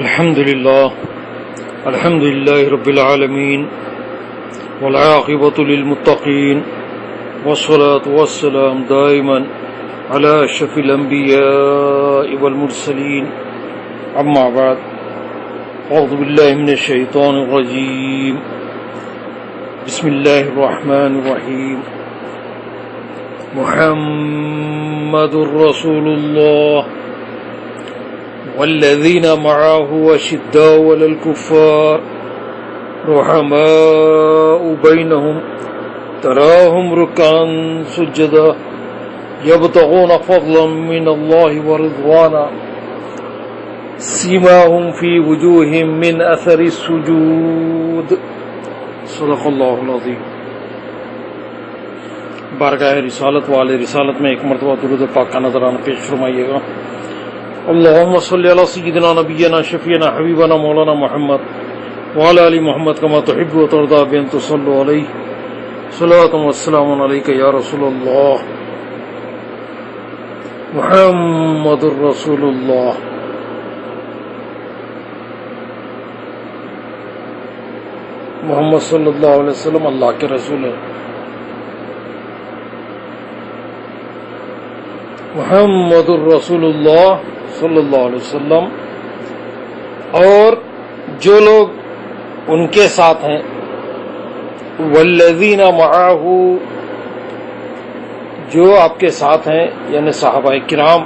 الحمد لله رب العالمين والعاقبة للمتقين والصلاة والسلام دائما على أشرف الأنبياء والمرسلين أما بعد أعوذ بالله من الشيطان الرجيم بسم الله الرحمن الرحيم محمد رسول الله والذين معه أشداء على الكفار رحماء بينهم تراهم ركعا سجدا يبتغون فضلا من الله ورضوانا سيماهم في وجوههم من أثر السجود صدق اللہ العظیم. بارگاہ رسالت والے رسالت میں ایک مرتبہ درود پاک کا نذرانہ پیش فرمائیے گا. اللهم صل على سيدنا نبينا شفيعنا حبيبنا مولانا محمد وعلى آل محمد كما تحب وترضى بأن تصلوا عليه صلاة والسلام عليك يا رسول الله محمد رسول الله. محمد صلی اللہ علیہ وسلم اللہ کے رسول ہیں. محمد الرسول اللہ صلی اللہ علیہ وسلم اور جو لوگ ان کے ساتھ ہیں والذین معہ جو آپ کے ساتھ ہیں یعنی صحابہ کرام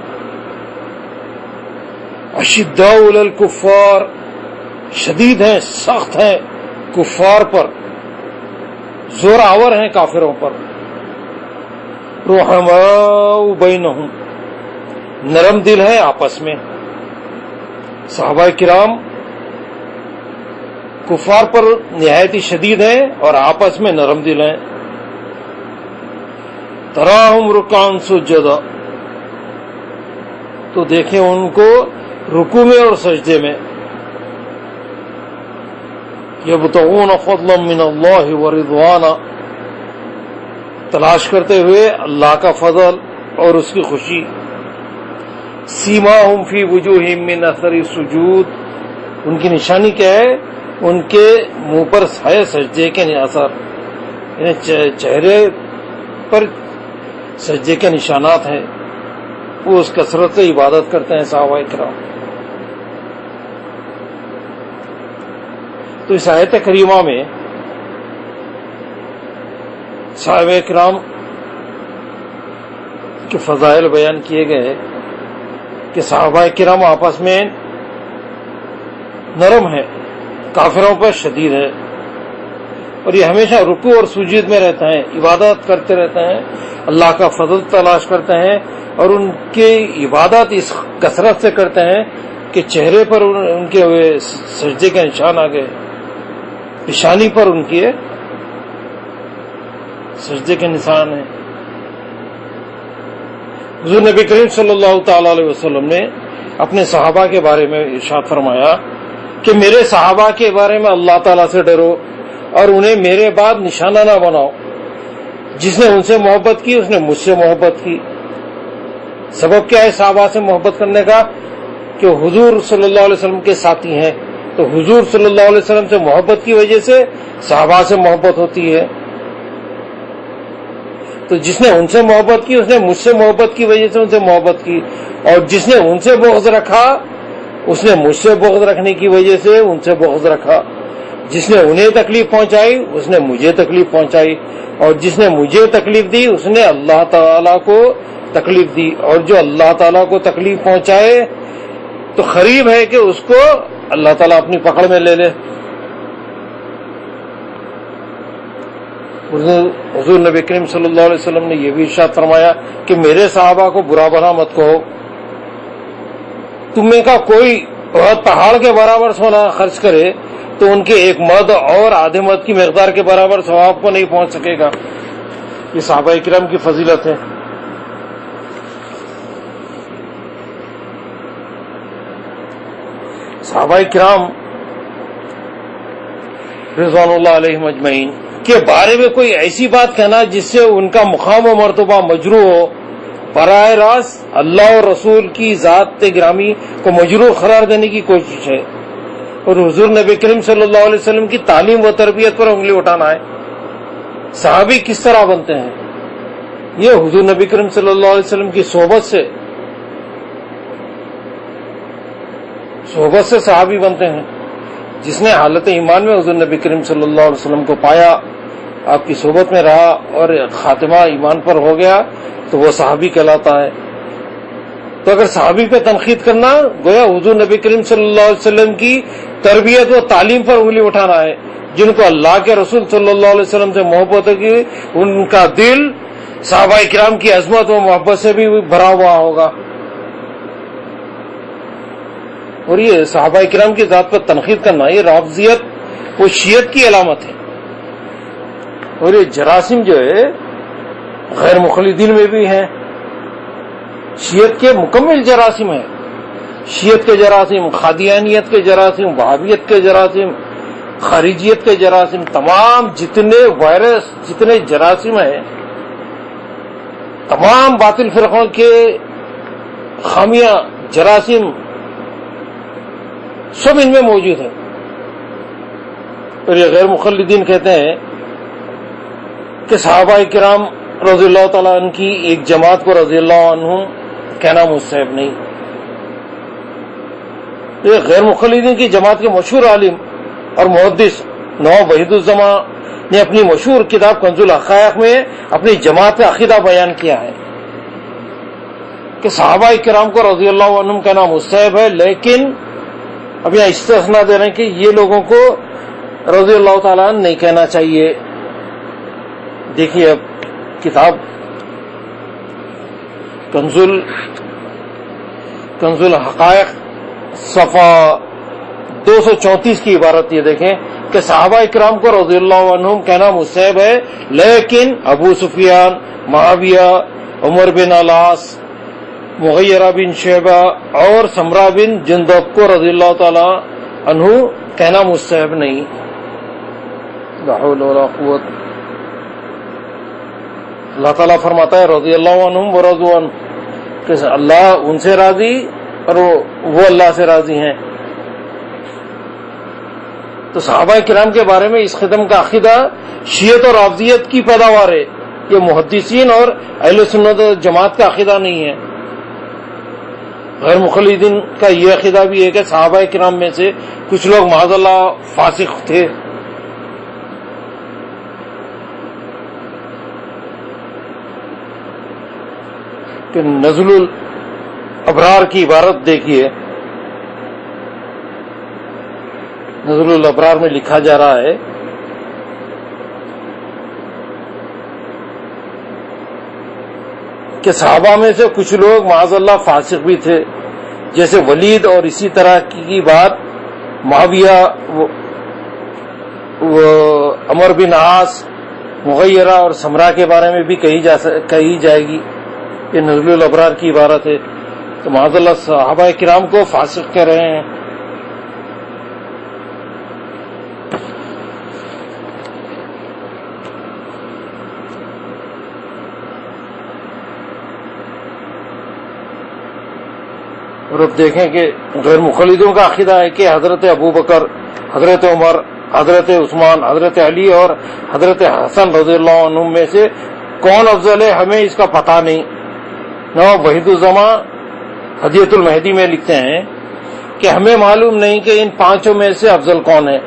اشداء علی الکفار شدید ہیں سخت ہیں کفار پر زور آور ہیں کافروں پر رحماء بینہم نرم دل ہے آپس میں. صحابہ کرام کفار پر نہایت ہی شدید ہیں اور آپس میں نرم دل ہیں. تراہم رکعا سجدا تو دیکھیں ان کو رکوع میں اور سجدے میں. یبتغون فضلا من اللہ ورضوانا تلاش کرتے ہوئے اللہ کا فضل اور اس کی خوشی. سیماہم فی وجوہہم من اثر السجود ان کی نشانی کیا ہے؟ ان کے منہ پر ہے سجدے کے اثر یعنی چہرے پر سجدے کے نشانات ہیں. وہ اس کثرت سے عبادت کرتے ہیں صحابہ کرام. تو اس آیت کریمہ میں صحابہ کرام کے فضائل بیان کیے گئے کہ صحابہ کرام آپس میں نرم ہیں کافروں پر شدید ہے اور یہ ہمیشہ رکوع اور سجود میں رہتے ہیں عبادت کرتے رہتے ہیں اللہ کا فضل تلاش کرتے ہیں اور ان کی عبادت اس کثرت سے کرتے ہیں کہ چہرے پر ان کے سجدے کے نشان آ گئے پیشانی پر ان کے سجدے کے نشان ہیں. حضور نبی کریم صلی اللہ تعالی علیہ وسلم نے اپنے صحابہ کے بارے میں ارشاد فرمایا کہ میرے صحابہ کے بارے میں اللہ تعالیٰ سے ڈرو اور انہیں میرے بعد نشانہ نہ بناؤ. جس نے ان سے محبت کی اس نے مجھ سے محبت کی. سبب کیا ہے صحابہ سے محبت کرنے کا؟ کہ حضور صلی اللہ علیہ وسلم کے ساتھی ہیں تو حضور صلی اللہ علیہ وسلم سے محبت کی وجہ سے صحابہ سے محبت ہوتی ہے. تو جس نے ان سے محبت کی اس نے مجھ سے محبت کی وجہ سے ان سے محبت کی اور جس نے ان سے بغض رکھا اس نے مجھ سے بغض رکھنے کی وجہ سے ان سے بغض رکھا. جس نے انہیں تکلیف پہنچائی اس نے مجھے تکلیف پہنچائی اور جس نے مجھے تکلیف دی اس نے اللہ تعالیٰ کو تکلیف دی. اور جو اللہ تعالیٰ کو تکلیف پہنچائے تو قریب ہے کہ اس کو اللہ تعالیٰ اپنی پکڑ میں لے لے. حضور نبی کریم صلی اللہ علیہ وسلم نے یہ بھی ارشاد فرمایا کہ میرے صحابہ کو برا بھلا مت کہو. تمہیں کا کوئی بہت پہاڑ کے برابر سونا خرچ کرے تو ان کے ایک مد اور آدھے مد کی مقدار کے برابر ثواب کو نہیں پہنچ سکے گا. یہ صحابہ کرام کی فضیلت ہے. صحابہ کرام رضوان اللہ علیہم اجمعین کے بارے میں کوئی ایسی بات کہنا جس سے ان کا مقام و مرتبہ مجروح ہو براہ راست اللہ اور رسول کی ذات گرامی کو مجروح قرار دینے کی کوشش ہے. اور حضور نبی کریم صلی اللہ علیہ وسلم کی تعلیم و تربیت پر انگلی اٹھانا ہے. صحابی کس طرح بنتے ہیں؟ یہ حضور نبی کریم صلی اللہ علیہ وسلم کی صحبت سے صحابی بنتے ہیں. جس نے حالت ایمان میں حضور نبی کریم صلی اللہ علیہ وسلم کو پایا، آپ کی صحبت میں رہا اور خاتمہ ایمان پر ہو گیا تو وہ صحابی کہلاتا ہے. تو اگر صحابی پہ تنقید کرنا گویا حضور نبی کریم صلی اللہ علیہ وسلم کی تربیت و تعلیم پر انگلی اٹھانا ہے. جن کو اللہ کے رسول صلی اللہ علیہ وسلم سے محبت ہوگی، ان کا دل صحابہ کرام کی عظمت و محبت سے بھی بھرا ہوا ہوگا. اور یہ صحابہ کرام کی ذات پر تنقید کرنا یہ رافضیت و شیعت کی علامت ہے. اور یہ جراثیم جو ہے غیر مخلدین میں بھی ہیں. شیعت کے مکمل جراثیم ہیں. شیعت کے جراثیم، قادیانیت کے جراثیم، وہابیت کے جراثیم، خارجیت کے جراثیم، تمام جتنے وائرس، جتنے جراثیم ہیں، تمام باطل فرقوں کے خامیاں، جراثیم سب ان میں موجود ہیں. اور یہ غیر مخلدین کہتے ہیں کہ صحابہ کرام رضی اللہ تعالیٰ عنہ کی ایک جماعت کو رضی اللہ عنہ کہنا مستحب نہیں. یہ غیر مخلدین کی جماعت کے مشہور عالم اور محدث نواب وحید الزمان نے اپنی مشہور کتاب کنز الحقائق میں اپنی جماعت کا عقیدہ بیان کیا ہے کہ صحابہ کرام کو رضی اللہ عنہم کہنا مستحب ہے، لیکن اب یہاں استثناء دے رہے ہیں کہ یہ لوگوں کو رضی اللہ تعالیٰ عنہ نہیں کہنا چاہیے. دیکھیے اب کتاب کنز الحقائق صفحہ 234 کی عبارت یہ دیکھیں کہ صحابہ اکرام کو رضی اللہ عنہم کہنا مستحب ہے، لیکن ابو سفیان، معاویہ، عمر بن العاص، مغیرہ بن شعبہ اور سمرہ بن جندب کو رضی اللہ تعالی عنہ کہنا مستحب نہیں. لا حول ولا قوت. اللہ تعالیٰ فرماتا ہے رضی اللہ عنہم ورضوا عنہ کہ اللہ ان سے راضی اور وہ اللہ سے راضی ہیں. تو صحابہ کرام کے بارے میں اس قسم کا عقیدہ شیعت اور رافضیت کی پیداوار ہے. یہ محدثین اور اہل سنت جماعت کا عقیدہ نہیں ہے. غیر مخلدین کا یہ عقیدہ بھی ہے کہ صحابہ کرام میں سے کچھ لوگ معاذ اللہ فاسق تھے. کہ نزل الابرار کی عبارت دیکھیے. نزل الابرار میں لکھا جا رہا ہے کہ صحابہ میں سے کچھ لوگ معاذ اللہ فاسق بھی تھے، جیسے ولید، اور اسی طرح کی بات معاویہ، عمر بن عاص، مغیرہ اور سمرہ کے بارے میں بھی کہی جائے گی. یہ نزل الابرار کی عبارت ہے. تو معاذ اللہ صحابہ کرام کو فاسق کہہ رہے ہیں. اور اب دیکھیں کہ غیر مخلدوں کا عقیدہ ہے کہ حضرت ابو بکر، حضرت عمر، حضرت عثمان، حضرت علی اور حضرت حسن رضی اللہ عنہ میں سے کون افضل ہے ہمیں اس کا پتہ نہیں. نواب وحید الزمان ہدیۃ المہدی میں لکھتے ہیں کہ ہمیں معلوم نہیں کہ ان پانچوں میں سے افضل کون ہے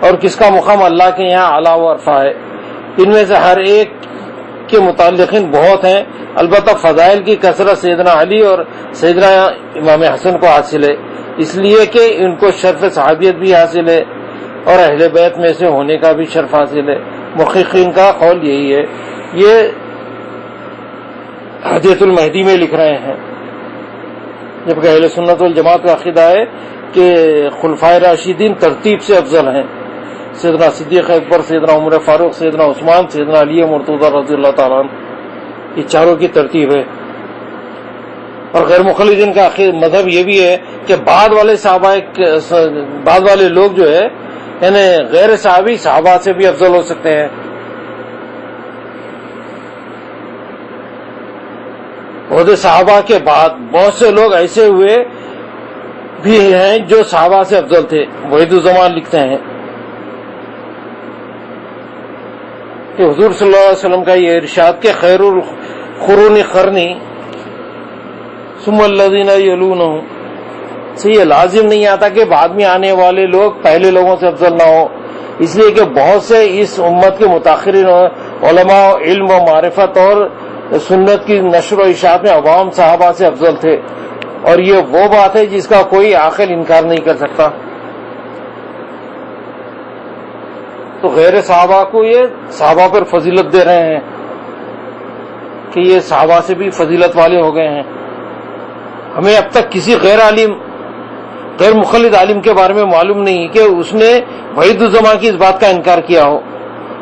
اور کس کا مقام اللہ کے یہاں اعلیٰ و عرفہ ہے. ان میں سے ہر ایک کے متعلقین بہت ہیں، البتہ فضائل کی کثرت سیدنا علی اور سیدنا امام حسن کو حاصل ہے، اس لیے کہ ان کو شرف صحابیت بھی حاصل ہے اور اہل بیت میں سے ہونے کا بھی شرف حاصل ہے. محققین کا قول یہی ہے. یہ ہدیۃ المہدی میں لکھ رہے ہیں، جبکہ اہل سنت والجماعت کا عقیدہ ہے کہ خلفائے راشدین ترتیب سے افضل ہیں. سیدنا صدیق اکبر، سیدنا عمر فاروق، سیدنا عثمان، سیدنا علی مرتضی رضی اللہ تعالیٰ عنہ، یہ چاروں کی ترتیب ہے. اور غیر مخلدین کا مذہب یہ بھی ہے کہ بعد والے لوگ جو ہے یعنی غیر صحابی صحابہ سے بھی افضل ہو سکتے ہیں. عہد صحابہ کے بعد بہت سے لوگ ایسے ہوئے بھی ہیں جو صحابہ سے افضل تھے. وحید الزمان لکھتے ہیں کہ حضور صلی اللہ علیہ وسلم کا یہ ارشاد کہ خیر القرون قرنی ثم الذین یلونہم سے یہ لازم نہیں آتا کہ بعد میں آنے والے لوگ پہلے لوگوں سے افضل نہ ہو، اس لیے کہ بہت سے اس امت کے متاخرین علماء علم و معرفت اور سنت کی نشر و اشاعت میں عوام صحابہ سے افضل تھے، اور یہ وہ بات ہے جس کا کوئی عاقل انکار نہیں کر سکتا. تو غیر صحابہ کو یہ صحابہ پر فضیلت دے رہے ہیں کہ یہ صحابہ سے بھی فضیلت والے ہو گئے ہیں. ہمیں اب تک کسی غیر مخلد عالم کے بارے میں معلوم نہیں کہ اس نے وحید الزمان کی اس بات کا انکار کیا ہو.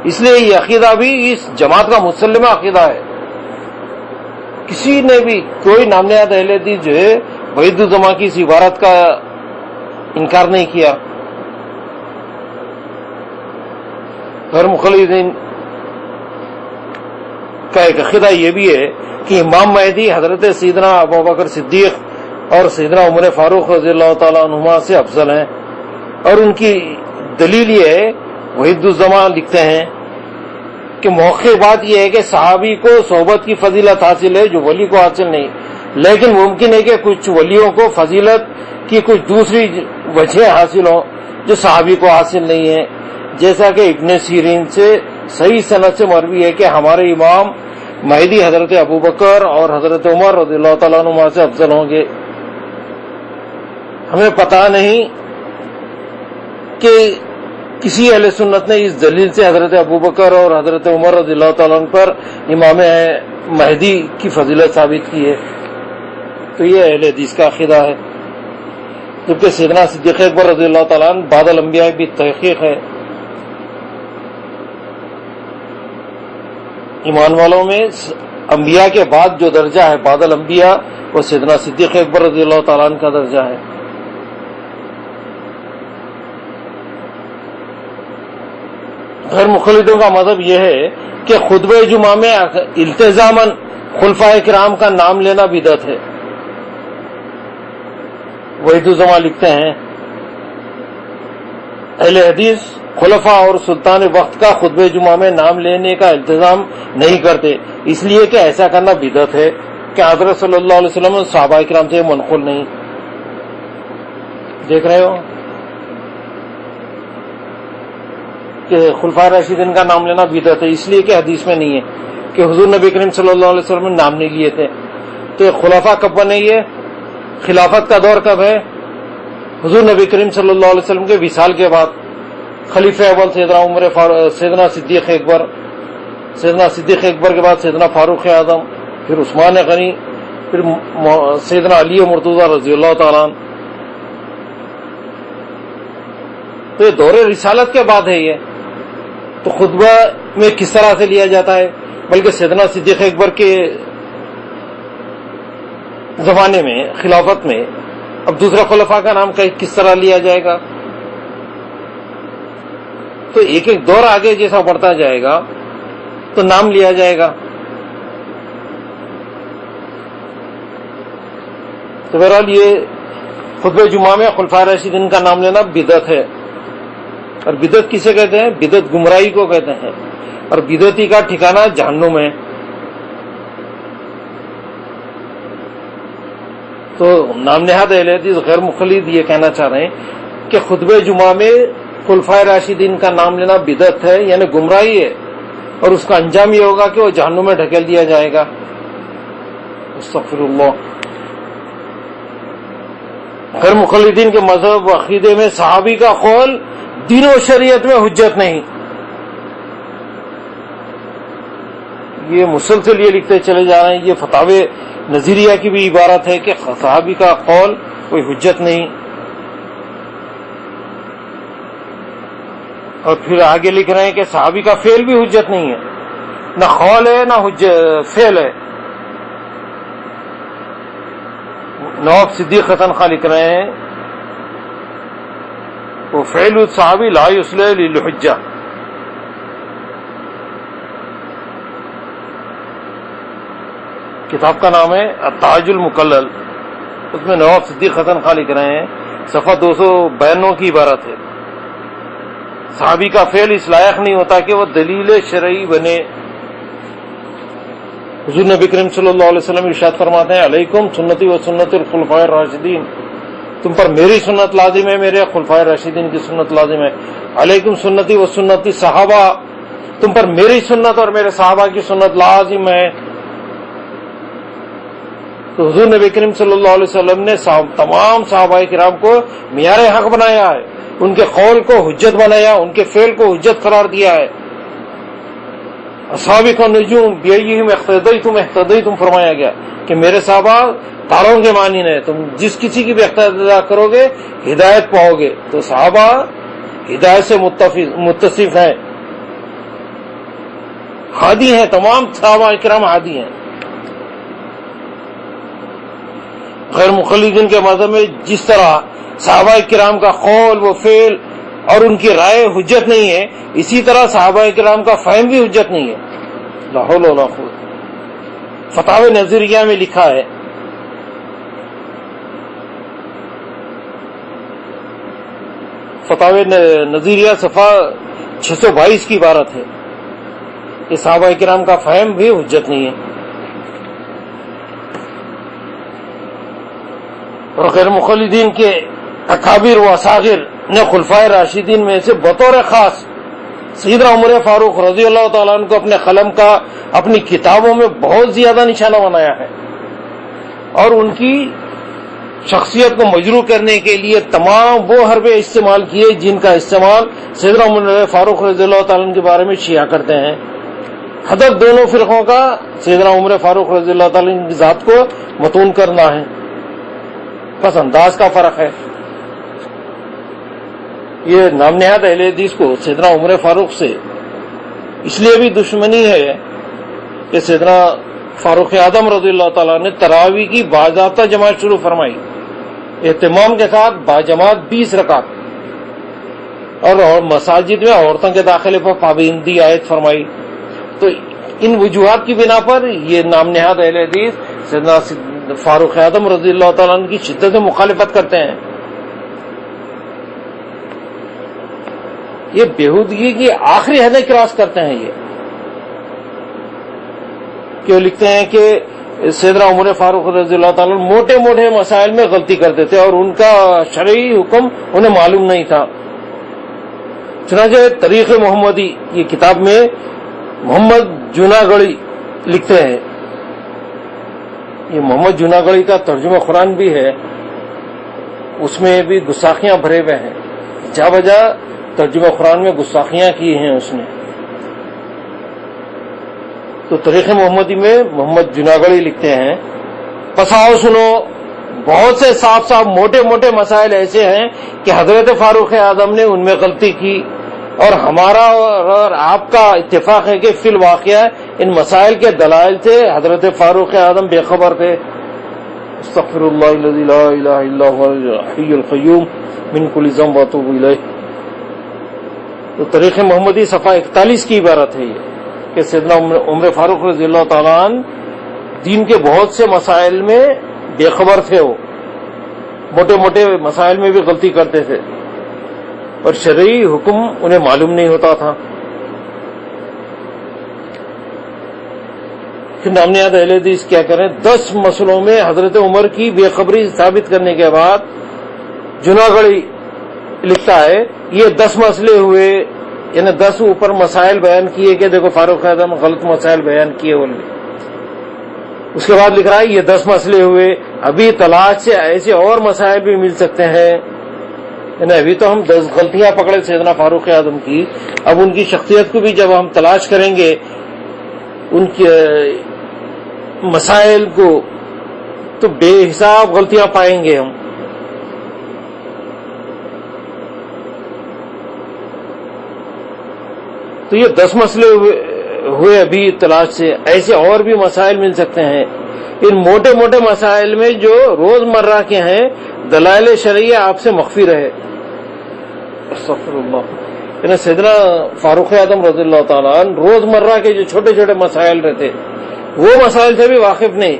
اس لیے یہ عقیدہ بھی اس جماعت کا مسلمہ عقیدہ ہے. کسی نے بھی کوئی نام نہاد اہل حدیث جو ہے وحید الزمان کی اس عبارت کا انکار نہیں کیا. غیر مخلدین کا ایک عقیدہ یہ بھی ہے کہ امام مہدی حضرت سیدنا ابوبکر صدیق اور سیدنا عمر فاروق رضی اللہ تعالیٰ عنہما سے افضل ہیں، اور ان کی دلیل یہ ہے، وحید الزمان لکھتے ہیں کہ موقع بات یہ ہے کہ صحابی کو صحبت کی فضیلت حاصل ہے جو ولی کو حاصل نہیں، لیکن ممکن ہے کہ کچھ ولیوں کو فضیلت کی کچھ دوسری وجہ حاصل ہوں جو صحابی کو حاصل نہیں ہے، جیسا کہ ابن سیرین سے صحیح سند سے مروی ہے کہ ہمارے امام مہدی حضرت ابوبکر اور حضرت عمر رضی اللہ تعالیٰ عنہ سے افضل ہوں گے. ہمیں پتہ نہیں کہ کسی اہل سنت نے اس دلیل سے حضرت ابوبکر اور حضرت عمر رضی اللہ تعالیٰ عنہ پر امام مہدی کی فضیلت ثابت کی ہے. تو یہ اہل حدیث کا عقیدہ ہے، جبکہ سیدنا صدیق اکبر رضی اللہ تعالیٰ عنہ بعد الانبیاء بھی تحقیق ہے. ایمان والوں میں انبیاء کے بعد جو درجہ ہے بعد الانبیاء، وہ سیدنا صدیق اکبر رضی اللہ تعالیٰ عنہ کا درجہ ہے. غیر مخلدوں کا مذہب یہ ہے کہ خطبہ جمعہ میں التزاماً خلفائے کرام کا نام لینا بدعت ہے. وحید الزمان لکھتے ہیں اہل حدیث خلفاء اور سلطان وقت کا خطبہ جمعہ میں نام لینے کا التزام نہیں کرتے، اس لیے کہ ایسا کرنا بدعت ہے کہ حضرت صلی اللہ علیہ وسلم صحابہ کرام سے منقول نہیں. دیکھ رہے ہو کہ خلفائے راشدین کا نام لینا بدعت ہے، اس لیے کہ حدیث میں نہیں ہے کہ حضور نبی کریم صلی اللہ علیہ وسلم نے نام نہیں لیے تھے. تو خلفاء کب بنے؟ یہ خلافت کا دور کب ہے؟ حضور نبی کریم صلی اللہ علیہ وسلم کے وصال کے بعد. خلیفہ اول سیدنا صدیق اکبر کے بعد سیدنا فاروق اعظم، پھر عثمان غنی، پھر سیدنا علی مرتضیٰ رضی اللہ تعالیٰ عنہ. تو یہ دور رسالت کے بعد ہے. یہ تو خطبہ میں کس طرح سے لیا جاتا ہے؟ بلکہ سیدنا صدیق اکبر کے زمانے میں خلافت میں اب دوسرا خلفاء کا نام کس طرح لیا جائے گا؟ تو ایک ایک دور آگے جیسا بڑھتا جائے گا تو نام لیا جائے گا. تو بہرحال یہ خطبہ جمعہ میں خلفائے راشدین کا نام لینا بدعت ہے. اور بدعت کسے کہتے ہیں؟ بدعت گمراہی کو کہتے ہیں، اور بدعتی کا ٹھکانہ جہنم ہے. تو نام نہاد اہل حدیث غیر مخلد یہ کہنا چاہ رہے ہیں کہ خطبہ جمعہ میں خلفائے راشدین کا نام لینا بدعت ہے، یعنی گمراہی ہے، اور اس کا انجام یہ ہوگا کہ وہ جہنم میں ڈھکیل دیا جائے گا. استغفر اللہ. غیر مخلدین کے مذہب و عقیدے میں صحابی کا قول دین و شریعت میں حجت نہیں. یہ مسلسل یہ لکھتے چلے جا رہے ہیں. یہ فتاوی نظیریہ کی بھی عبارت ہے کہ صحابی کا قول کوئی حجت نہیں. اور پھر آگے لکھ رہے ہیں کہ صحابی کا فعل بھی حجت نہیں ہے، نہ قول ہے نہ فعل ہے. نواب صدیق حسن خان لکھ رہے ہیں وہ فعل الصحابی لا یصلح للحجہ. کتاب کا نام ہے التاج المکلل. اس میں نواب صدیق حسن خان لکھ رہے ہیں صفحہ 292 کی عبارت ہے. صحابی کا فعل اس لائق نہیں ہوتا کہ وہ دلیل شرعی بنے. حضور نبی کریم صلی اللہ علیہ وسلم ارشاد فرماتے ہیں علیکم سنتی و سنت الخلفاء الراشدین، تم پر میری سنت لازم ہے، میرے خلفاء راشدین کی سنت لازم ہے. علیکم سنتی و سنتی صحابہ، تم پر میری سنت اور میرے صحابہ کی سنت لازم ہے. تو حضور نبی کریم صلی اللہ علیہ وسلم نے تمام صحابہ کرام کو معیار حق بنایا ہے، ان کے قول کو حجت بنایا، ان کے فعل کو حجت قرار دیا ہے. اصحابکم نجوم بیئہم اقتدیتم اہتدیتم فرمایا گیا کہ میرے صحابہ تاروں کے مانند ہیں، تم جس کسی کی بھی اقتداء کرو گے ہدایت پاؤ گے. تو صحابہ ہدایت سے متصف ہیں، ہادی ہیں، تمام صحابہ کرام ہادی ہیں. غیر مقلدین کے مذہب میں جس طرح صحابہ کرام کا قول و فعل اور ان کی رائے حجت نہیں ہے، اسی طرح صحابہ کرام کا فہم بھی حجت نہیں ہے. لا حول ولا قوت. فتاوی نظریہ میں لکھا ہے، فتاوی نظریہ صفحہ 622 کی عبارت ہے کہ صحابہ کرام کا فہم بھی حجت نہیں ہے. اور غیر مقلدین کے اکابر و اصاغر نے خلفائے راشدین میں سے بطور خاص سیدنا عمر فاروق رضی اللہ تعالیٰ عنہ کو اپنے قلم کا اپنی کتابوں میں بہت زیادہ نشانہ بنایا ہے، اور ان کی شخصیت کو مجروح کرنے کے لیے تمام وہ حربے استعمال کیے جن کا استعمال سیدنا عمر فاروق رضی اللہ تعالیٰ عنہ کے بارے میں شیعہ کرتے ہیں. ہدف دونوں فرقوں کا سیدنا عمر فاروق رضی اللہ تعالیٰ عنہ کی ذات کو متون کرنا ہے، بس انداز کا فرق ہے. یہ نام نہاد اہل حدیث کو سیدنا عمر فاروق سے اس لیے بھی دشمنی ہے کہ سیدنا فاروق اعظم رضی اللہ تعالیٰ نے تراویح کی باضابطہ جماعت شروع فرمائی، اہتمام کے ساتھ باجماعت 20 رکعت، اور مساجد میں عورتوں کے داخلے پر پابندی عائد فرمائی. تو ان وجوہات کی بنا پر یہ نام نہاد اہل حدیث سیدنا فاروق اعظم رضی اللہ تعالیٰ عنہ کی شدت سے مخالفت کرتے ہیں. یہ بےہودگی کی آخری حدیں کراس کرتے ہیں. یہ کیوں لکھتے ہیں کہ سیدنا عمر فاروق رضی اللہ تعالیٰ موٹے موٹے مسائل میں غلطی کرتے تھے اور ان کا شرعی حکم انہیں معلوم نہیں تھا. چنانچہ تاریخ محمدی یہ کتاب میں محمد جوناگڑی لکھتے ہیں، یہ محمد جوناگڑی کا ترجمہ قرآن بھی ہے، اس میں بھی گستاخیاں بھرے ہوئے ہیں، جا بجا ترجمہ قرآن میں گستاخیاں کی ہیں اس نے. تو تاریخ محمدی میں محمد جوناگڑی لکھتے ہیں، پس آؤ سنو، بہت سے صاف صاف موٹے موٹے مسائل ایسے ہیں کہ حضرت فاروق اعظم نے ان میں غلطی کی، اور ہمارا اور آپ کا اتفاق ہے کہ فی الواقعہ ان مسائل کے دلائل سے حضرت فاروق اعظم بے خبر تھے. استغفر اللہ الذی لا الہ الا هو الحی القیوم من کل ذنب واتوب الیہ. تو تاریخ محمدی صفحہ 41 کی عبارت ہے یہ کہ سیدنا عمر فاروق رضی اللہ تعالیٰ عنہ دین کے بہت سے مسائل میں بے خبر تھے، وہ موٹے موٹے مسائل میں بھی غلطی کرتے تھے اور شرعی حکم انہیں معلوم نہیں ہوتا تھا. پھر نام نہاد اہل حدیث کیا کریں، 10 مسئلوں میں حضرت عمر کی بے خبری ثابت کرنے کے بعد جوناگڑی لکھتا ہے یہ 10 مسئلے ہوئے، یعنی 10 اوپر مسائل بیان کیے کہ دیکھو فاروق اعظم غلط مسائل بیان کیے بولے. اس کے بعد لکھ رہا ہے یہ 10 مسئلے ہوئے، ابھی تلاش سے ایسے اور مسائل بھی مل سکتے ہیں. یعنی ابھی تو ہم 10 غلطیاں پکڑے سیدنا فاروق اعظم کی، اب ان کی شخصیت کو بھی جب ہم تلاش کریں گے ان کے مسائل کو تو بے حساب غلطیاں پائیں گے ہم. تو یہ 10 مسئلے ہوئے ابھی تلاش سے، ایسے اور بھی مسائل مل سکتے ہیں. ان موٹے موٹے مسائل میں جو روز مرہ کے ہیں دلائل شرعیہ آپ سے مخفی رہے. استغفر اللہ. یعنی سیدنا فاروق اعظم رضی اللہ تعالیٰ عنہ روز مرہ کے جو چھوٹے چھوٹے مسائل رہتے وہ مسائل سے بھی واقف نہیں،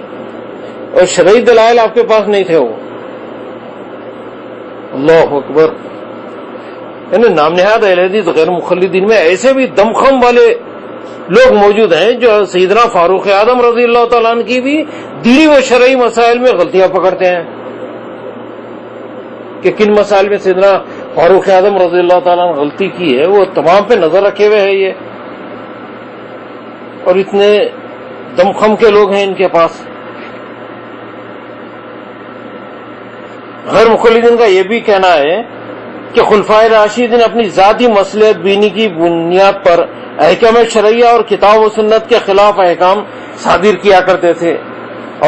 اور شرعی دلائل آپ کے پاس نہیں تھے وہ. اللہ اکبر. یعنی نام نہاد اہل حدیث غیر مخلدین میں ایسے بھی دمخم والے لوگ موجود ہیں جو سیدنا فاروق اعظم رضی اللہ تعالیٰ عنہ کی بھی دینی و شرعی مسائل میں غلطیاں پکڑتے ہیں کہ کن مسائل میں سیدنا فاروق اعظم رضی اللہ تعالیٰ عنہ غلطی کی ہے وہ تمام پہ نظر رکھے ہوئے ہیں یہ. اور اتنے دمخم کے لوگ ہیں ان کے پاس. غیر مخلدین کا یہ بھی کہنا ہے کہ خلفائے راشدین اپنی ذاتی مصلحت بینی کی بنیاد پر احکام شرعیہ اور کتاب و سنت کے خلاف احکام صادر کیا کرتے تھے،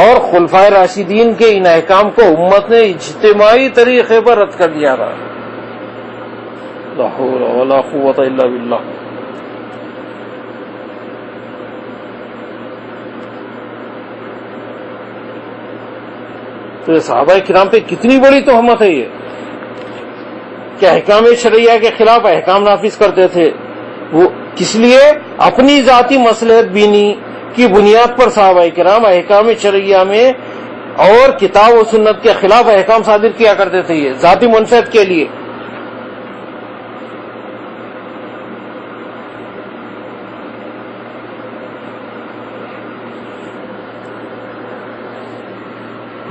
اور خلفائے راشدین کے ان احکام کو امت نے اجتماعی طریقے پر رد کر دیا تھا. لا حول ولا قوت الا باللہ. تو صحابہ کرام پہ کتنی بڑی تہمت ہے یہ کہ احکام شرعیہ کے خلاف احکام نافذ کرتے تھے. وہ کس لیے؟ اپنی ذاتی مصلحت بینی کی بنیاد پر صحابہ کرام احکام شرعیہ میں اور کتاب و سنت کے خلاف احکام صادر کیا کرتے تھے، یہ ذاتی منفعت کے لیے.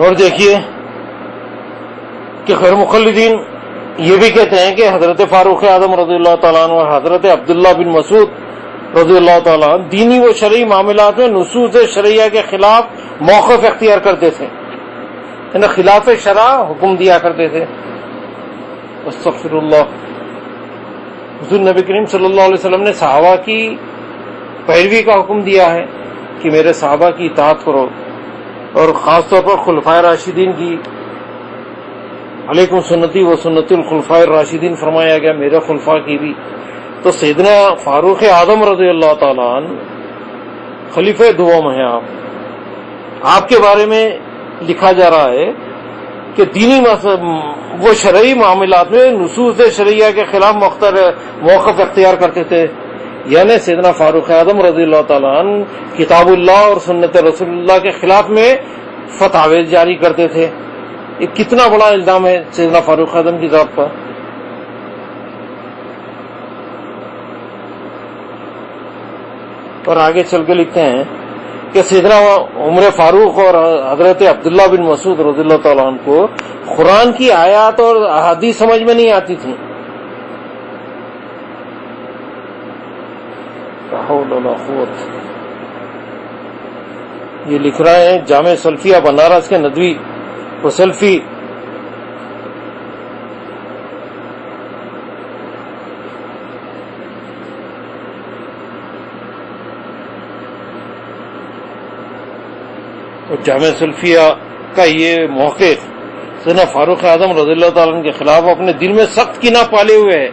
اور دیکھیے کہ غیر مخلدین یہ بھی کہتے ہیں کہ حضرت فاروق اعظم رضی اللہ تعالیٰ عنہ اور حضرت عبداللہ بن مسعود رضی اللہ تعالیٰ عنہ دینی و شرعی معاملات میں نصوص شرعیہ کے خلاف موقف اختیار کرتے تھے، یعنی خلاف شرع حکم دیا کرتے تھے. استغفر اللہ. حضور نبی کریم صلی اللہ علیہ وسلم نے صحابہ کی پیروی کا حکم دیا ہے کہ میرے صحابہ کی اطاعت کرو، اور خاص طور پر خلفائے راشدین کی علیکم سنتی و سنت الخلفاء الراشدین فرمایا گیا، میرے خلفاء کی بھی. تو سیدنا فاروق اعظم رضی اللہ تعالیٰ عنہ خلیفہ دوم ہیں. آپ کے بارے میں لکھا جا رہا ہے کہ دینی وہ شرعی معاملات میں نصوص شرعیہ کے خلاف موقف اختیار کرتے تھے. یعنی سیدنا فاروق اعظم رضی اللہ تعالیٰ عنہ کتاب اللہ اور سنت رسول اللہ کے خلاف میں فتاوی جاری کرتے تھے. یہ کتنا بڑا الزام ہے سیدنا فاروق اعظم کی ذات پر. اور آگے چل کے لکھتے ہیں کہ سیدنا عمر فاروق اور حضرت عبداللہ بن مسعود رضی اللہ تعالیٰ عنہ کو قرآن کی آیات اور احادیث سمجھ میں نہیں آتی تھی. یہ لکھ رہے ہیں جامع سلفیہ بنارس کے ندوی و سلفی. جامع سلفیہ کا یہ موقف سیدنا فاروق اعظم رضی اللہ تعالیٰ عنہ کے خلاف اپنے دل میں سخت کینہ پالے ہوئے ہے.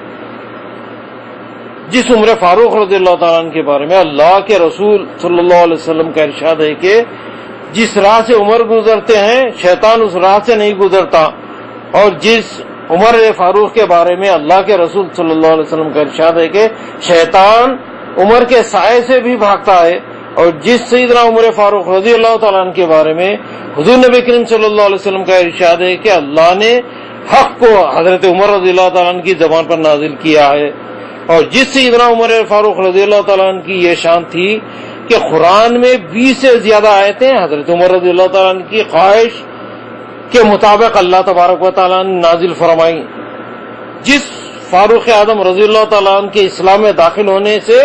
جس عمر فاروق رضی اللہ تعالیٰ عنہ کے بارے میں اللہ کے رسول صلی اللہ علیہ وسلم کا ارشاد ہے کہ جس راہ سے عمر گزرتے ہیں شیطان اس راہ سے نہیں گزرتا، اور جس عمر فاروق کے بارے میں اللہ کے رسول صلی اللہ علیہ وسلم کا ارشاد ہے کہ شیطان عمر کے سائے سے بھی بھاگتا ہے، اور جس سیدنا عمر فاروق رضی اللہ تعالیٰ عنہ کے بارے میں حضور نبی کریم صلی اللہ علیہ وسلم کا ارشاد ہے کہ اللہ نے حق کو حضرت عمر رضی اللہ تعالیٰ عنہ کی زبان پر نازل کیا ہے، اور جس سیدنا عمر فاروق رضی اللہ تعالیٰ عنہ کی یہ شان تھی کہ قرآن میں 20 سے زیادہ آیتیں حضرت عمر رضی اللہ تعالیٰ عنہ کی خواہش کے مطابق اللہ تبارک و تعالیٰ نے نازل فرمائی. جس فاروق اعظم رضی اللہ تعالیٰ عنہ کے اسلام میں داخل ہونے سے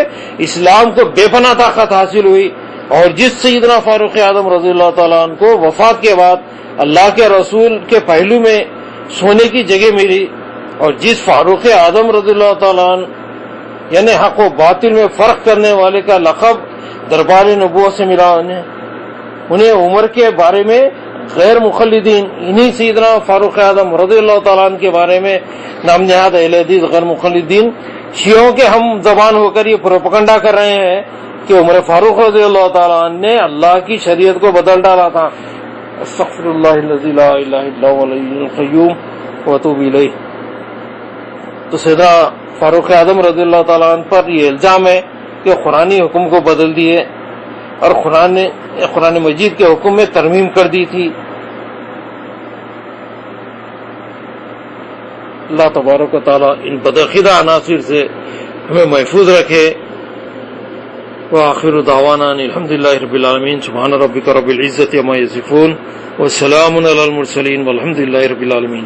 اسلام کو بے پناہ طاقت حاصل ہوئی، اور جس سیدنا فاروق اعظم رضی اللہ تعالیٰ عنہ کو وفات کے بعد اللہ کے رسول کے پہلو میں سونے کی جگہ ملی، اور جس فاروق اعظم رضی اللہ تعالیٰ عنہ یعنی حق و باطل میں فرق کرنے والے کا لقب دربار نبوت سے ملا انہیں عمر کے بارے میں غیر مخلدین انہی سیدنا فاروق اعظم رضی اللہ تعالیٰ عنہ کے بارے میں نام نہاد اہل حدیث غیر مخلدین شیعوں کے ہم زبان ہو کر یہ پروپیگنڈا کر رہے ہیں کہ عمر فاروق رضی اللہ تعالیٰ عنہ نے اللہ کی شریعت کو بدل ڈالا تھا. استغفر اللہ الذی لا الہ الا هو الحی القیوم واتوب الیہ. تو سیدنا فاروق اعظم رضی اللہ تعالیٰ عنہ پر یہ الزام ہے کہ قرآنی حکم کو بدل دیے اور قرآن مجید کے حکم میں ترمیم کر دی تھی. اللہ تبارک و تعالی ان بدعقیدہ عناصر سے ہمیں محفوظ رکھے. وآخر دعوانا الحمد للہ رب العالمین. سبحان ربک رب العزت عما یصفون وسلام علی المرسلین والحمد للہ رب العالمین.